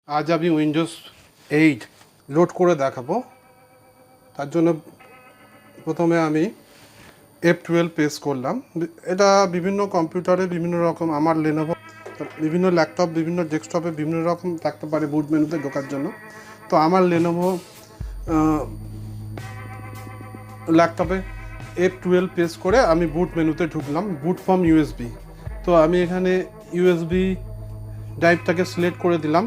আজ আমি Windows 8 load করে দেখাবো। তার জন্য প্রথমে আমি F12 প্রেস করলাম। এটা বিভিন্ন কম্পিউটারে বিভিন্ন রকম, আমার লেনোভো বিভিন্ন ল্যাপটপ বিভিন্ন ডেস্কটপে বিভিন্ন রকম থাকতে পারে বুট মেনুতে ঢোকার জন্য। তো আমার লেনোভো ল্যাপটপে F12 প্রেস করে আমি বুট মেনুতে ঢুকলাম, বুট ফ্রম ইউএসবি। তো আমি এখানে ইউএসবি ড্রাইভটাকে সিলেক্ট করে দিলাম।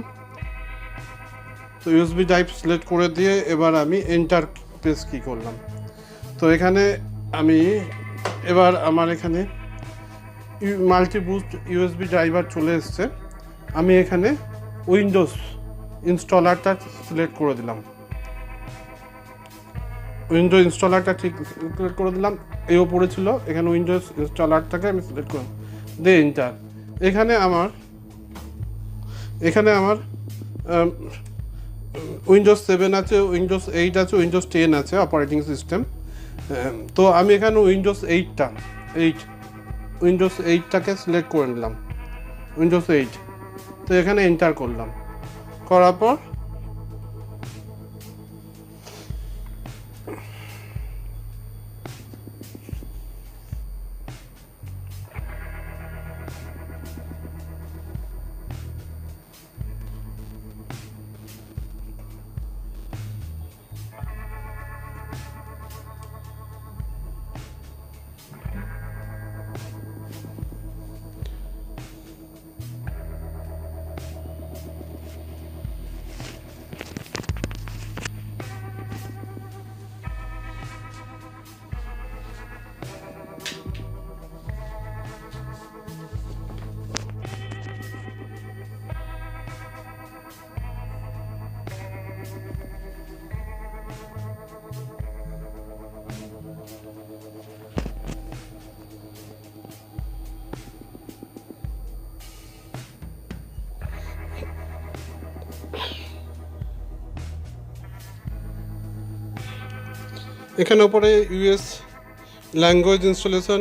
তো ইউএসবি ড্রাইভ সিলেক্ট করে দিয়ে এবার আমি এন্টার প্রেস কি করলাম। তো এখানে আমি এবার আমার এখানে মাল্টি বুস্ট ইউএসবি ড্রাইভার চলে এসছে। আমি এখানে উইন্ডোজ ইনস্টলারটা সিলেক্ট করে দিলাম, উইন্ডোজ ইনস্টলারটা ঠিক সিলেক্ট করে দিলাম। এই ওপরে ছিল, এখানে উইন্ডোজ ইনস্টলারটাকে আমি সিলেক্ট করলাম, দে এন্টার। এখানে আমার উইন্ডোজ 7 আছে, উইন্ডোজ 8 আছে, উইন্ডোজ 10 আছে অপারেটিং সিস্টেম। তো আমি এখানে উইন্ডোজ 8টাকে সিলেক্ট করে নিলাম, উইন্ডোজ 8। তো এখানে এন্টার করলাম, করার পর এখানে উপরে US language installation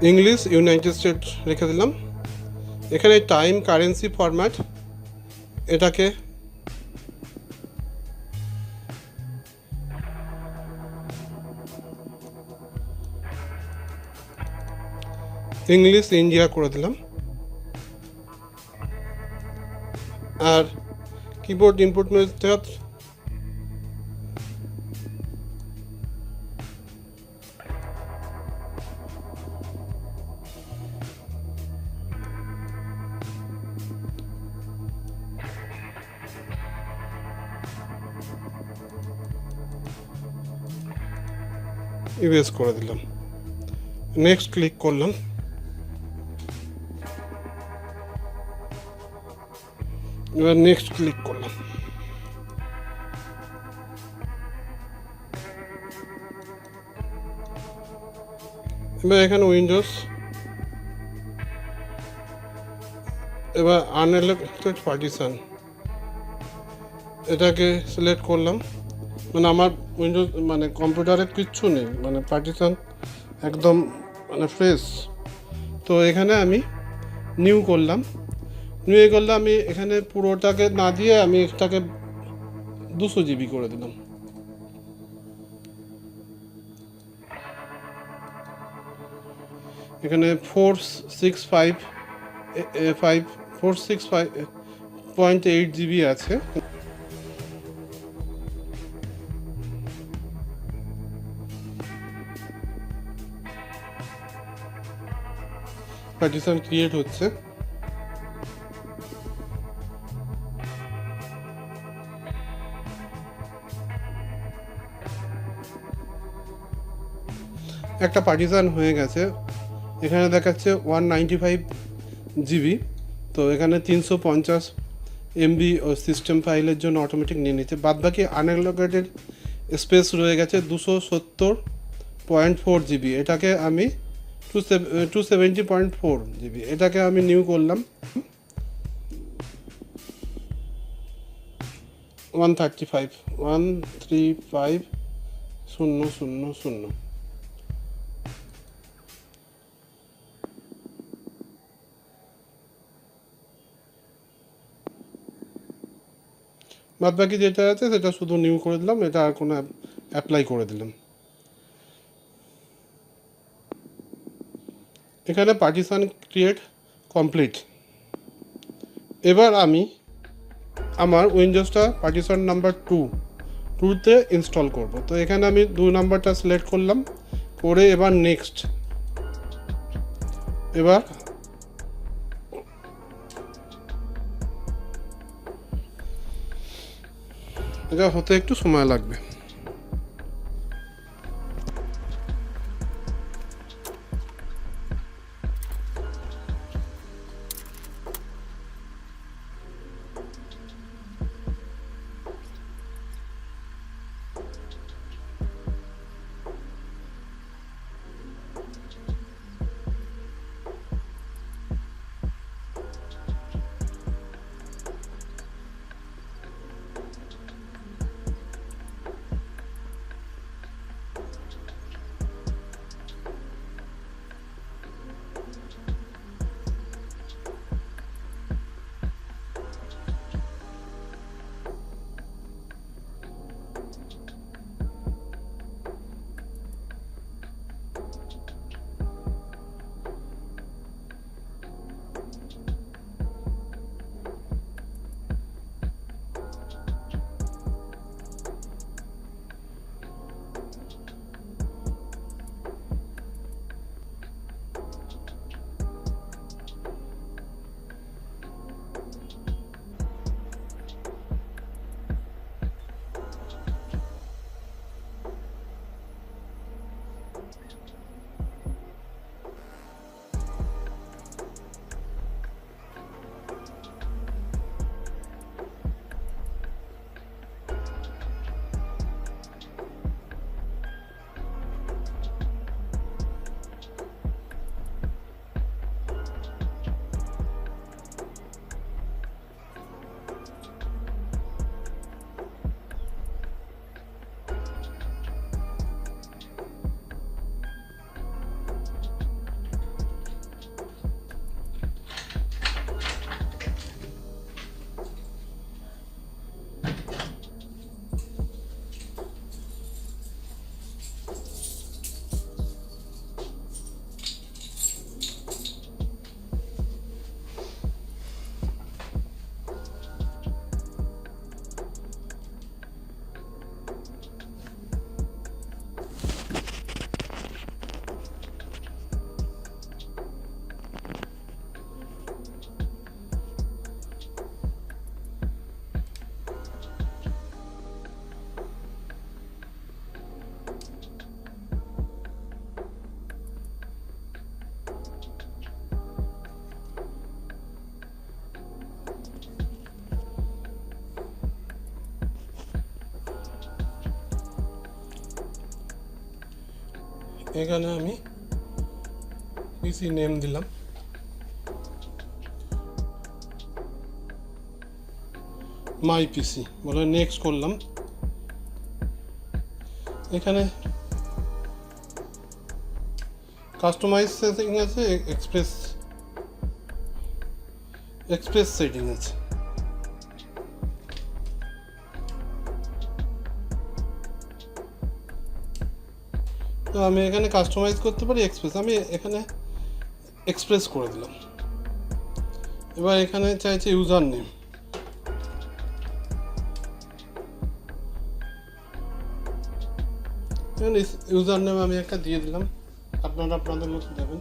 English United state রেখে দিলাম। এখানে টাইম কারেন্সি ফরম্যাট, এটাকে ইংলিশ ইন্ডিয়া করে দিলাম। আর কিবোর্ড ইনপুট মেথড ইউএস করে দিলাম, নেক্সট ক্লিক করলাম। এবার নেক্সট ক্লিক করলাম। এবার এখানে উইন্ডোজ, এবার আনএলোকেটেড পার্টিশন, এটাকে সিলেক্ট করলাম। মানে আমার উইন্ডোজ মানে কম্পিউটারে কিচ্ছু নেই, মানে পার্টিশন একদম মানে ফ্রেশ। তো এখানে আমি নিউ করলাম, আমি এখানে পুরোটাকে না দিয়ে আমি এটাকে 200 জিবি করে দিলাম। এখানে 465.8 জিবি আছে। পার্টিশন ক্রিয়েট হচ্ছে। একটা পার্টিশন হয়ে গেছে, এখানে দেখাচ্ছে 195 জিবি। তো এখানে 350 এমবি সিস্টেম ফাইলের জন্য অটোমেটিক নিয়ে নিচ্ছে। বাদবাকি আনঅ্যালোকেটেড স্পেস রয়ে গেছে 270.4 জিবি। এটাকে আমি 270.4 জিবি, এটাকে আমি নিউ করলাম 135.000। বাদ বাকি যেটা আছে সেটা শুধু নিউ করে দিলাম, এটা আর কোনো অ্যাপ্লাই করে দিলাম। এখানে পার্টিশন ক্রিয়েট কমপ্লিট। এবার আমি আমার উইন্ডোজটা পার্টিশন নাম্বার 2তে ইনস্টল করব। তো এখানে আমি 2 নাম্বারটা সিলেক্ট করলাম, করে এবার নেক্সট। এবার এটা হতে একটু সময় লাগবে। এখানে আমি পিসি নেম দিলাম, মাই পিসি বলে নেক্সট করলাম। এখানে কাস্টমাইজ সেটিং আছে, এক্সপ্রেস সেটিং আছে। তো আমি এখানে কাস্টমাইজ করতে পারি এক্সপ্রেস, আমি এখানে এক্সপ্রেস করে দিলাম। এবার এখানে চাইছে ইউজার নেম, ইউজার নেম আমি একটা দিয়ে দিলাম, আপনারা আপনাদের মতো দেবেন।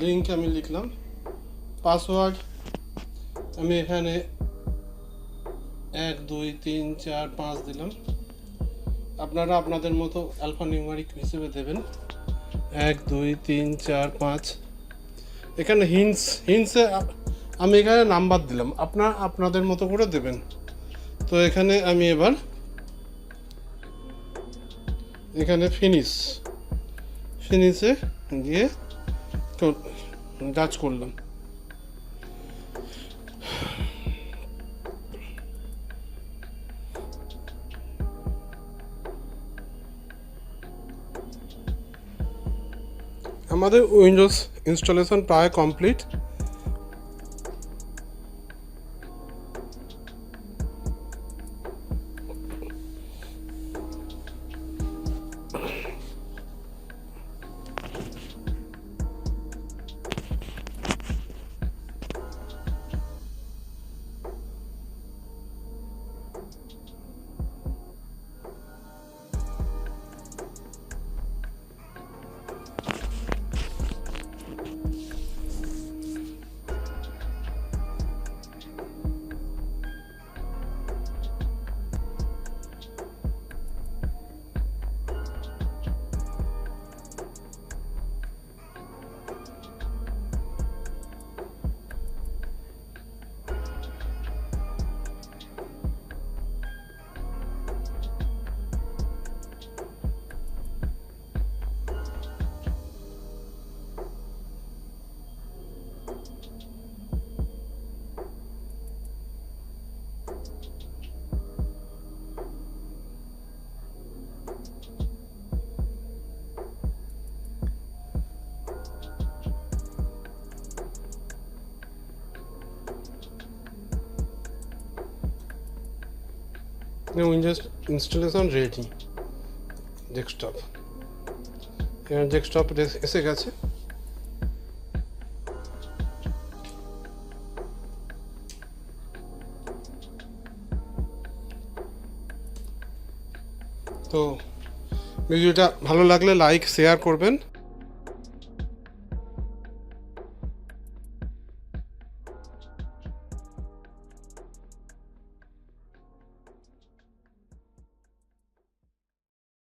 লিঙ্ক আমি লিখলাম। পাসওয়ার্ড আমি এখানে 1 2 3 4 5 দিলাম, আপনারা আপনাদের মতো অ্যালফা নিউমারিক হিসেবে দেবেন। 1 2 3 4 5। এখানে হিন্টসে আমি এখানে নাম্বার দিলাম, আপনারা আপনাদের মতো করে দেবেন। তো এখানে আমি এবার এখানে ফিনিশে গিয়ে টাচ করলাম। আমাদের উইন্ডোজ ইনস্টলেশন প্রায় complete. Windows installation ready desktop, এখানে ডেস্কটপ এসে গেছে। তো ভিডিওটা ভালো লাগলে লাইক শেয়ার করবেন।